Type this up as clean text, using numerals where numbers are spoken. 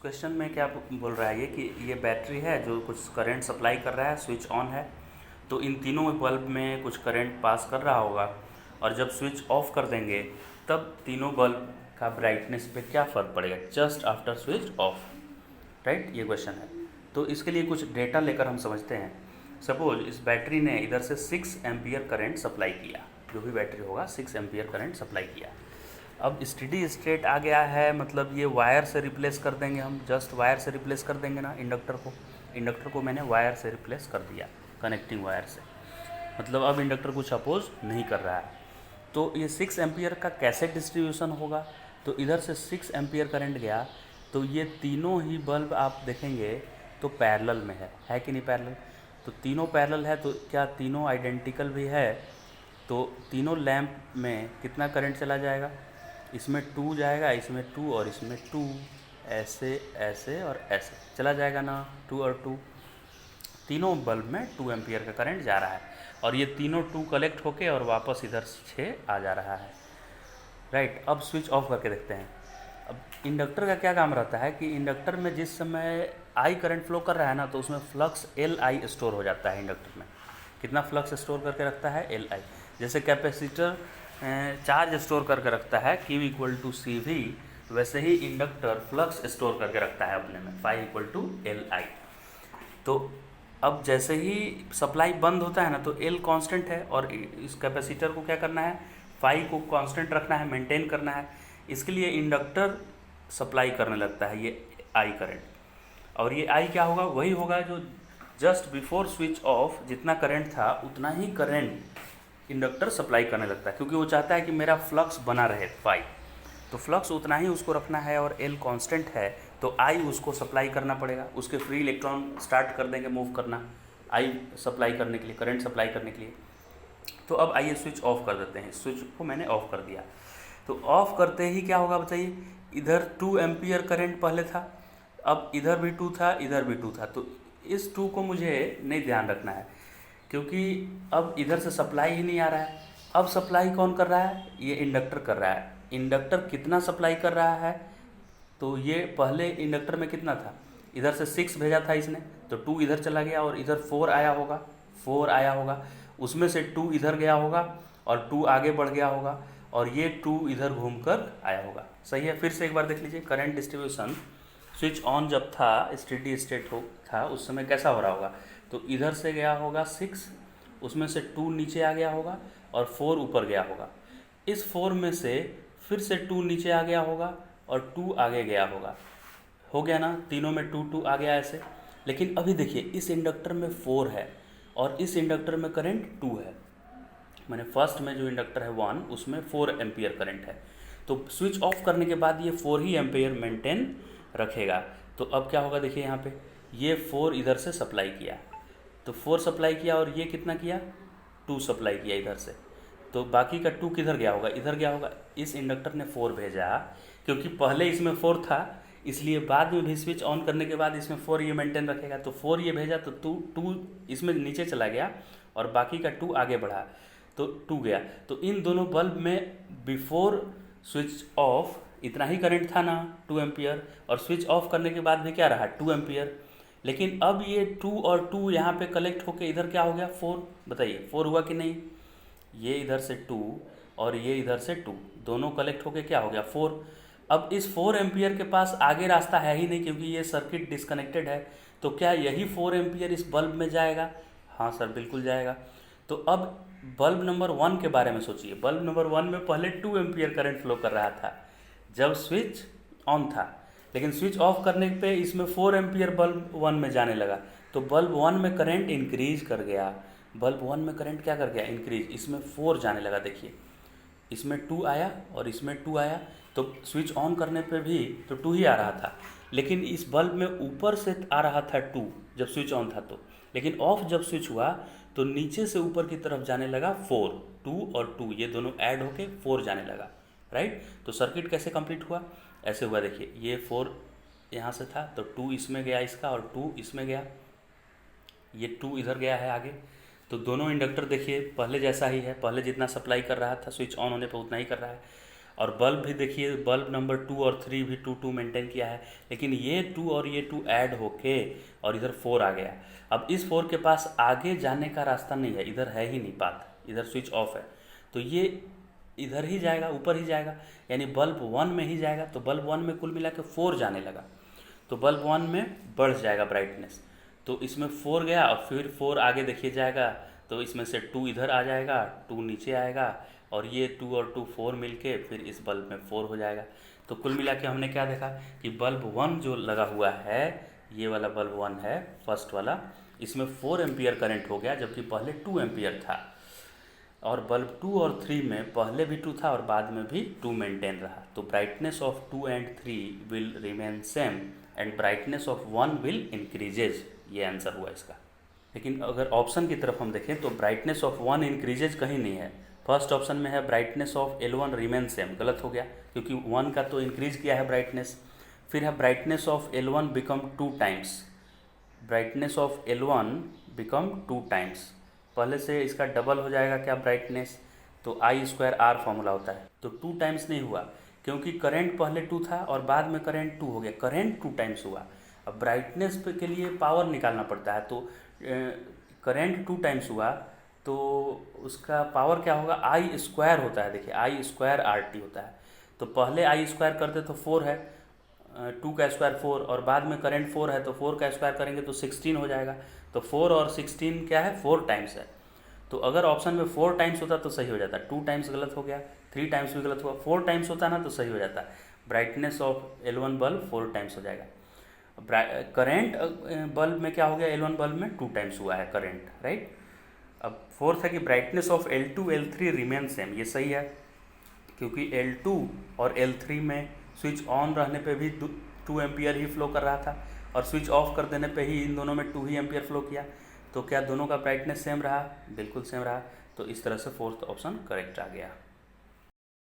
Question में क्या बोल रहा है ये कि ये बैटरी है जो कुछ करंट सप्लाई कर रहा है, स्विच ऑन है, तो इन तीनों बल्ब में कुछ करंट पास कर रहा होगा और जब स्विच ऑफ कर देंगे तब तीनों बल्ब का ब्राइटनेस पे क्या फ़र्क पड़ेगा just after switch off, right. ये क्वेश्चन है। तो इसके लिए कुछ डेटा लेकर हम समझते हैं। सपोज इस बैटरी ने इधर से 6 एम्पियर करंट सप्लाई किया, जो भी बैटरी होगा 6 एम्पियर करंट सप्लाई किया। अब स्टेडी स्टेट आ गया है, मतलब ये वायर से रिप्लेस कर देंगे हम, जस्ट वायर से रिप्लेस कर देंगे ना इंडक्टर को मैंने वायर से रिप्लेस कर दिया, कनेक्टिंग वायर से, मतलब अब इंडक्टर कुछ अपोज नहीं कर रहा है। तो ये 6 एम्पियर का कैसे डिस्ट्रीब्यूशन होगा, तो इधर से 6 एम्पियर करंट गया तो ये तीनों ही बल्ब आप देखेंगे तो पैरेलल में है कि नहीं पैरेलल। तो तीनों पैरेलल है तो क्या तीनों आइडेंटिकल भी है, तो तीनों लैंप में कितना करंट चला जाएगा, इसमें 2 जाएगा, इसमें 2 और इसमें 2, ऐसे ऐसे और ऐसे चला जाएगा ना, 2 और 2, तीनों बल्ब में 2 एम्पियर का करंट जा रहा है और ये तीनों 2 कलेक्ट होके और वापस इधर 6 आ जा रहा है, राइट। अब स्विच ऑफ करके देखते हैं। अब इंडक्टर का क्या काम रहता है कि इंडक्टर में जिस समय आई करंट फ्लो कर रहा है ना, तो उसमें फ्लक्स एल आई स्टोर हो जाता है इंडक्टर में। कितना फ्लक्स स्टोर करके रखता है, एल आई। जैसे कैपेसिटर चार्ज स्टोर करके रखता है Q equal to C V, वैसे ही इंडक्टर फ्लक्स स्टोर करके रखता है अपने में, phi equal to L I. तो अब जैसे ही सप्लाई बंद होता है ना, तो एल कांस्टेंट है और इस कैपेसिटर को क्या करना है, फाई को कांस्टेंट रखना है, मेंटेन करना है। इसके लिए इंडक्टर सप्लाई करने लगता है ये आई करंट, और ये आई क्या होगा, वही होगा जो जस्ट बिफोर स्विच ऑफ जितना करंट था उतना ही करंट इंडक्टर सप्लाई करने लगता है, क्योंकि वो चाहता है कि मेरा फ्लक्स बना रहे फाई, तो फ्लक्स उतना ही उसको रखना है और एल कांस्टेंट है, तो आई उसको सप्लाई करना पड़ेगा, उसके फ्री इलेक्ट्रॉन स्टार्ट कर देंगे मूव करना आई सप्लाई करने के लिए, करंट सप्लाई करने के लिए। तो अब आइए स्विच ऑफ कर देते हैं। स्विच को मैंने ऑफ कर दिया, तो ऑफ करते ही क्या होगा बताइए, इधर 2 एम्पियर करंट पहले था, अब इधर भी 2 था, इधर भी 2 था, तो इस 2 को मुझे नहीं ध्यान रखना है, क्योंकि अब इधर से सप्लाई ही नहीं आ रहा है। अब सप्लाई कौन कर रहा है, ये इंडक्टर कर रहा है। इंडक्टर कितना सप्लाई कर रहा है, तो ये पहले इंडक्टर में कितना था, इधर से 6 भेजा था इसने, तो 2 इधर चला गया और इधर 4 आया होगा, 4 आया होगा, उसमें से 2 इधर गया होगा और 2 आगे बढ़ गया होगा और ये 2 इधर घूम कर आया होगा। सही है। फिर से एक बार देख लीजिए, करंट डिस्ट्रीब्यूशन स्विच ऑन जब था, स्टेडी स्टेट था, उस समय कैसा हो रहा होगा, तो इधर से गया होगा 6, उसमें से 2 नीचे आ गया होगा और 4 ऊपर गया होगा, इस 4 में से फिर से 2 नीचे आ गया होगा और 2 आगे गया होगा, हो गया ना, तीनों में 2 2 आ गया ऐसे। लेकिन अभी देखिए इस इंडक्टर में 4 है और इस इंडक्टर में करंट 2 है, मैंने फर्स्ट में जो इंडक्टर है 1 उसमें 4 एम्पियर करंट है, तो स्विच ऑफ करने के बाद ये 4 ही एम्पियर मेंटेन रखेगा। तो अब क्या होगा देखिए, यहाँ पे ये 4 इधर से सप्लाई किया, तो 4 सप्लाई किया और ये कितना किया, 2 सप्लाई किया इधर से, तो बाकी का 2 किधर गया होगा, इधर गया होगा। इस इंडक्टर ने 4 भेजा, क्योंकि पहले इसमें 4 था, इसलिए बाद में भी स्विच ऑन करने के बाद इसमें 4 ये मेंटेन रखेगा, तो 4 ये भेजा तो 2 इसमें नीचे चला गया और बाकी का 2 आगे बढ़ा, तो 2 गया। तो इन दोनों बल्ब में बिफोर स्विच ऑफ इतना ही करंट था ना, 2 एम्पियर, और स्विच ऑफ करने के बाद भी क्या रहा, 2 एम्पियर। लेकिन अब ये 2 और 2 यहाँ पे कलेक्ट होके इधर क्या हो गया, 4। बताइए 4 हुआ कि नहीं, ये इधर से 2 और ये इधर से 2 दोनों कलेक्ट होके क्या हो गया, 4। अब इस 4 एम्पियर के पास आगे रास्ता है ही नहीं, क्योंकि ये सर्किट डिस्कनेक्टेड है, तो क्या यही 4 एम्पियर इस बल्ब में जाएगा, हाँ सर बिल्कुल जाएगा। तो अब बल्ब नंबर 1 के बारे में सोचिए, बल्ब नंबर 1 में पहले 2 एम्पियर करंट फ्लो कर रहा था जब स्विच ऑन था, लेकिन स्विच ऑफ करने पे इसमें 4 एम्पियर बल्ब 1 में जाने लगा, तो बल्ब 1 में करंट इंक्रीज कर गया, बल्ब 1 में करंट क्या कर गया, इंक्रीज, इसमें 4 जाने लगा। देखिए इसमें 2 आया और इसमें 2 आया, तो स्विच ऑन करने पे भी तो 2 ही आ रहा था, लेकिन इस बल्ब में ऊपर से आ रहा था 2 जब स्विच ऑन था, तो लेकिन ऑफ जब स्विच हुआ तो नीचे से ऊपर की तरफ जाने लगा 4, 2 और 2 ये दोनों ऐड होके 4 जाने लगा, राइट। तो सर्किट कैसे कंप्लीट हुआ, ऐसे हुआ, देखिए ये 4 यहाँ से था तो 2 इसमें गया इसका और 2 इसमें गया, ये 2 इधर गया है आगे, तो दोनों इंडक्टर देखिए पहले जैसा ही है, पहले जितना सप्लाई कर रहा था स्विच ऑन होने पर उतना ही कर रहा है। और बल्ब भी देखिए, बल्ब नंबर 2 और 3 भी 2 मेंटेन किया है, लेकिन ये 2 और ये 2 ऐड होके और इधर 4 आ गया। अब इस 4 के पास आगे जाने का रास्ता नहीं है, इधर है ही नहीं पाथ, इधर स्विच ऑफ है, तो ये इधर ही जाएगा, ऊपर ही जाएगा, यानी बल्ब 1 में ही जाएगा। तो बल्ब 1 में कुल मिला के 4 जाने लगा, तो बल्ब 1 में बढ़ जाएगा ब्राइटनेस। तो इसमें 4 गया और फिर 4 आगे देखिए जाएगा, तो इसमें से 2 इधर आ जाएगा, 2 नीचे आएगा, और ये 2 और 2 4 मिलके फिर इस बल्ब में 4 हो जाएगा। तो कुल मिला के हमने क्या देखा कि बल्ब 1 जो लगा हुआ है, ये वाला बल्ब 1 है फर्स्ट वाला, इसमें 4 एम्पियर करंट हो गया, जबकि पहले 2 एम्पियर था। और बल्ब 2 और 3 में पहले भी 2 था और बाद में भी 2 मेंटेन रहा। तो brightness of 2 and 3 will remain same and brightness of 1 will increases, ये आंसर हुआ इसका। लेकिन अगर ऑप्शन की तरफ हम देखें तो ब्राइटनेस ऑफ 1 इंक्रीजेज कहीं नहीं है। फर्स्ट ऑप्शन में है brightness of L1 remain same, गलत हो गया क्योंकि 1 का तो इंक्रीज किया है ब्राइटनेस। फिर है brightness of L1 become 2 times, brightness of L1 become 2 times, पहले से इसका डबल हो जाएगा क्या ब्राइटनेस, तो I²R फॉर्मूला होता है। तो 2 टाइम्स नहीं हुआ क्योंकि करंट पहले 2 था और बाद में करंट 2 हो गया, करंट 2 टाइम्स हुआ। अब ब्राइटनेस के लिए पावर निकालना पड़ता है, तो करंट 2 टाइम्स हुआ तो उसका पावर क्या होगा, I² होता है, देखिए I²RT होता है। तो पहले I² करते तो 4 है, 2 का स्क्वायर 4, और बाद में करंट 4 है तो 4 का स्क्वायर करेंगे तो 16 हो जाएगा। तो 4 और 16 क्या है, 4 टाइम्स है। तो अगर ऑप्शन में 4 टाइम्स होता तो सही हो जाता, 2 टाइम्स गलत हो गया, 3 टाइम्स भी गलत हुआ, 4 टाइम्स होता ना तो सही हो जाता। Brightness of L1 bulb 4 times हो जाएगा। करेंट बल्ब में क्या हो गया, L1 बल्ब में 2 टाइम्स हुआ है करंट, राइट। अब फोर्थ है कि brightness of L2 L3 remain same, ये सही है क्योंकि L2 और L3 में स्विच ऑन रहने पे भी 2 एम्पियर ही फ्लो कर रहा था और स्विच ऑफ कर देने पे ही इन दोनों में 2 ही एम्पियर फ्लो किया। तो क्या दोनों का ब्राइटनेस सेम रहा, बिल्कुल सेम रहा। तो इस तरह से फोर्थ ऑप्शन करेक्ट आ गया।